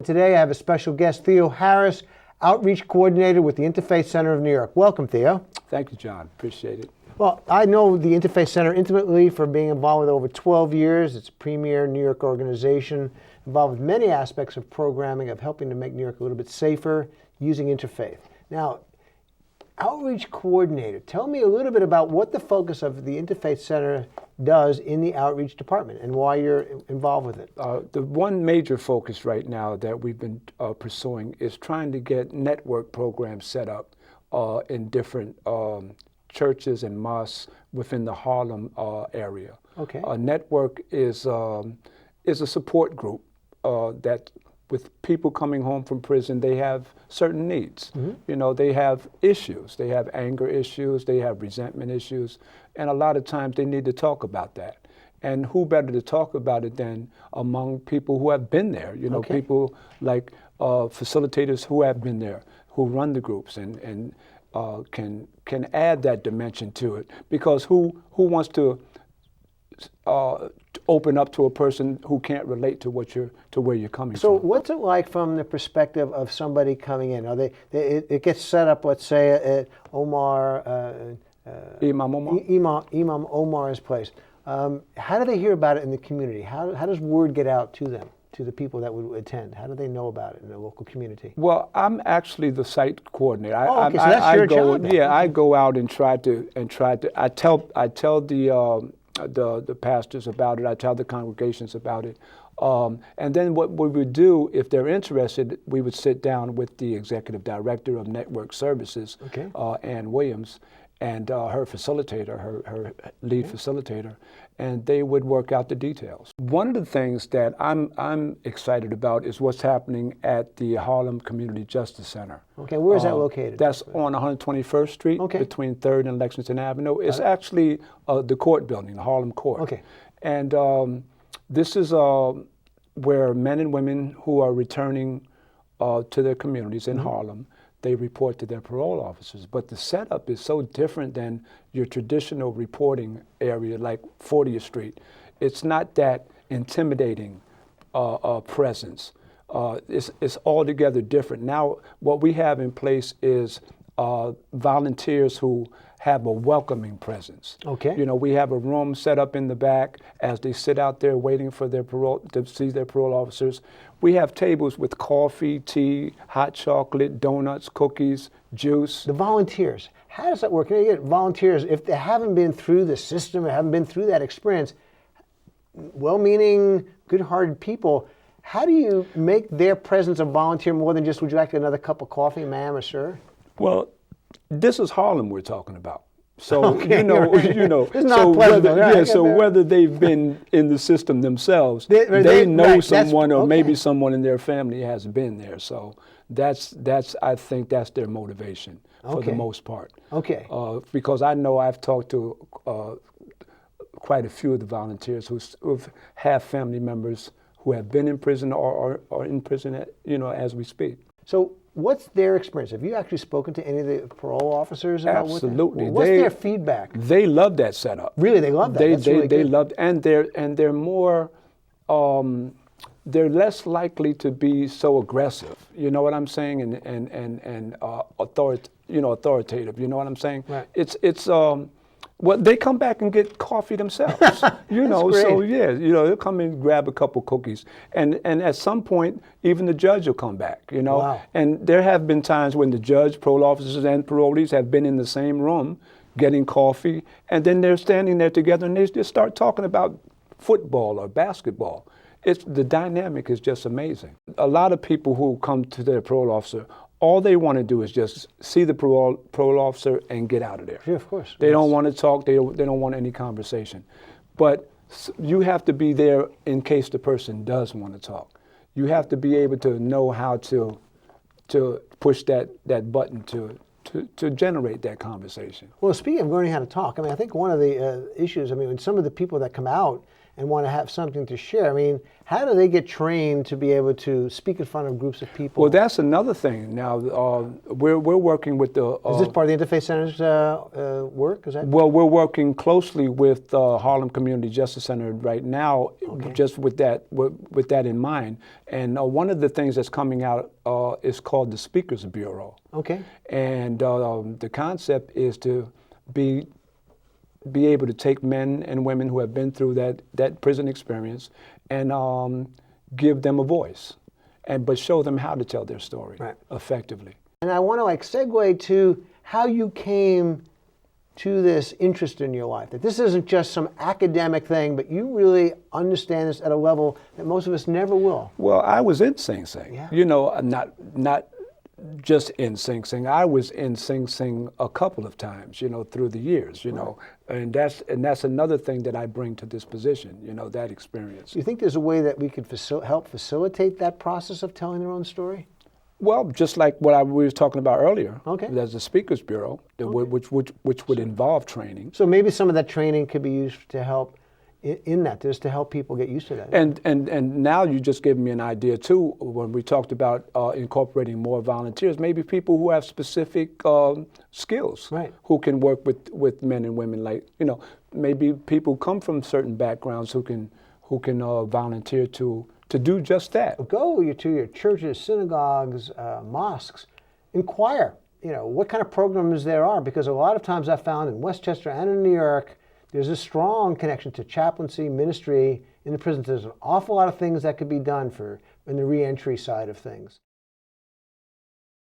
Today I have a special guest, Theo Harris, Outreach Coordinator with the Interfaith Center of New York. Welcome, Theo. Thank you, John. Appreciate it. Well, I know the Interfaith Center intimately for being involved with over 12 years. It's a premier New York organization involved with many aspects of programming of helping to make New York a little bit safer using interfaith. Now, Outreach Coordinator, tell me a little bit about what the focus of the Interfaith Center does in the Outreach Department and why you're involved with it. The one major focus right now that we've been pursuing is trying to get network programs set up in different churches and mosques within the Harlem area. Okay. A network is a support group that with people coming home from prison, they have certain needs. Mm-hmm. You know, they have issues. They have anger issues, they have resentment issues, and a lot of times they need to talk about that. And who better to talk about it than among people who have been there? You know, okay. People like facilitators who have been there, who run the groups and can add that dimension to it. Because who wants to open up to a person who can't relate to where you're coming from? So what's it like from the perspective of somebody coming in? It gets set up, let's say, at Imam Omar's place. How do they hear about it in the community? How does word get out to them, to the people that would attend? How do they know about it in the local community? Well, I'm actually the site coordinator. So that's your job. Yeah, okay. I go out and try to. I tell the pastors about it. I tell the congregations about it. And then what we would do, if they're interested, we would sit down with the executive director of network services, okay. Ann Williams, and her facilitator, her lead facilitator, and they would work out the details. One of the things that I'm excited about is what's happening at the Harlem Community Justice Center. Okay, where is that located? That's on 121st Street, okay. between 3rd and Lexington Avenue. It's actually the court building, the Harlem Court. Okay. And this is where men and women who are returning to their communities in Harlem, they report to their parole officers. But the setup is so different than your traditional reporting area like 40th Street. It's not that intimidating presence. It's altogether different. Now, what we have in place is volunteers who have a welcoming presence. Okay. You know, we have a room set up in the back as they sit out there waiting for their parole, to see their parole officers. We have tables with coffee, tea, hot chocolate, donuts, cookies, juice. The volunteers, how does that work? You get volunteers, if they haven't been through the system or haven't been through that experience, well-meaning, good-hearted people, how do you make their presence a volunteer more than just, would you like another cup of coffee, ma'am or sir? Well, this is Harlem we're talking about. So, okay, you know, it's not pleasant, so whether they've been in the system themselves, they know someone or maybe someone in their family has been there. So that's I think that's their motivation for the most part. Okay. Because I know I've talked to quite a few of the volunteers who have family members who have been in prison or are in prison, as we speak. So what's their experience? Have you actually spoken to any of the parole officers about Absolutely. What's their feedback? They love that setup. Really, they love that. They loved, and they're more, they're less likely to be so aggressive. You know what I'm saying? And authoritative. You know what I'm saying? Right. It's well, they come back and get coffee themselves, you know. Great. So yeah, they'll come and grab a couple cookies, and at some point, even the judge will come back, Wow. And there have been times when the judge, parole officers, and parolees have been in the same room, getting coffee, and then they're standing there together, and they just start talking about football or basketball. The dynamic is just amazing. A lot of people who come to their parole officer, all they want to do is just see the parole officer and get out of there. Yeah, of course. They don't want to talk. They don't want any conversation. But you have to be there in case the person does want to talk. You have to be able to know how to push that button to generate that conversation. Well, speaking of learning how to talk, I think one of the issues, when some of the people that come out and want to have something to share. I mean, how do they get trained to be able to speak in front of groups of people? Well, that's another thing. Now, we're working with the. Is this part of the Interfaith Center's work? Is that? Well, we're working closely with Harlem Community Justice Center right now, just with that in mind. And one of the things that's coming out is called the Speakers Bureau. Okay. And the concept is to be able to take men and women who have been through that prison experience and give them a voice, but show them how to tell their story effectively. And I want to segue to how you came to this interest in your life, that this isn't just some academic thing, but you really understand this at a level that most of us never will. Well, I was in Sing Sing, not just in Sing Sing. I was in Sing Sing a couple of times, through the years, and that's another thing that I bring to this position, that experience. Do you think there's a way that we could help facilitate that process of telling their own story? Well, just like what we were talking about earlier, okay. There's the Speakers Bureau, which would involve training. So maybe some of that training could be used to help in that, just to help people get used to that. And now you just gave me an idea too, when we talked about incorporating more volunteers, maybe people who have specific skills, who can work with men and women, maybe people come from certain backgrounds who can volunteer to do just that. Go to your churches, synagogues, mosques, inquire, what kind of programs there are, because a lot of times I found in Westchester and in New York, there's a strong connection to chaplaincy, ministry in the prisons. There's an awful lot of things that could be done in the reentry side of things.